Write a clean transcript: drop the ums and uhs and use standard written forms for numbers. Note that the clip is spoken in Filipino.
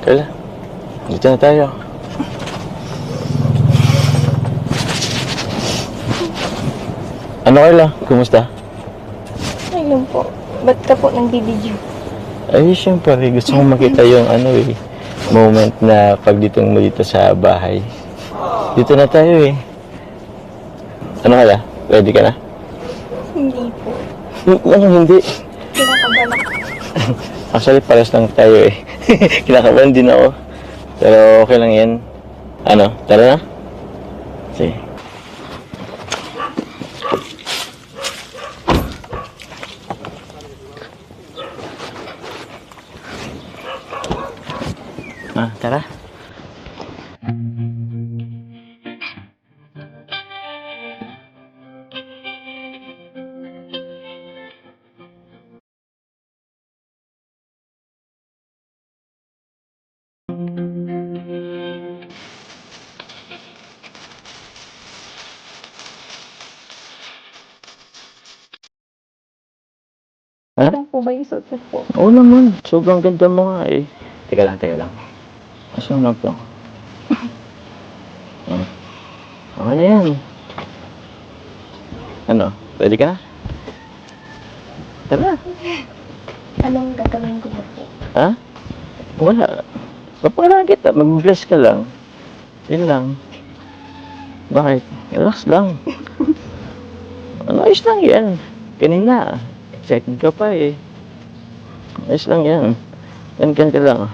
Kayla, dito na tayo. Ano Kayla? Kumusta? Ayun po. Ba't ka po nagbibideo? Ay, syempre, gusto kong makita yung moment na pagditong mo dito sa bahay. Dito na tayo eh. Ano Kayla? Ready ka na? Hindi po. Ano hindi? Kinakabahan ako. Actually, pares lang tayo eh. Kinakabahan din ako. Pero okay lang yan. Ano, tara na? Sige. Tara. Ha? Ano po ba yung suot mo po? Oo naman. Sobrang ganda mo nga eh. Teka lang. Asang lang to? Okay na yan. Ano? Ready ka na? Tara. Anong gagawin ko ba po? Ha? Wala. Papalaan kita. Mag-bless ka lang. Yun lang. Bakit? Relax lang. Ayos lang yan. Kanina. Excited ka pa eh. Ayos lang yan. Kan ka lang.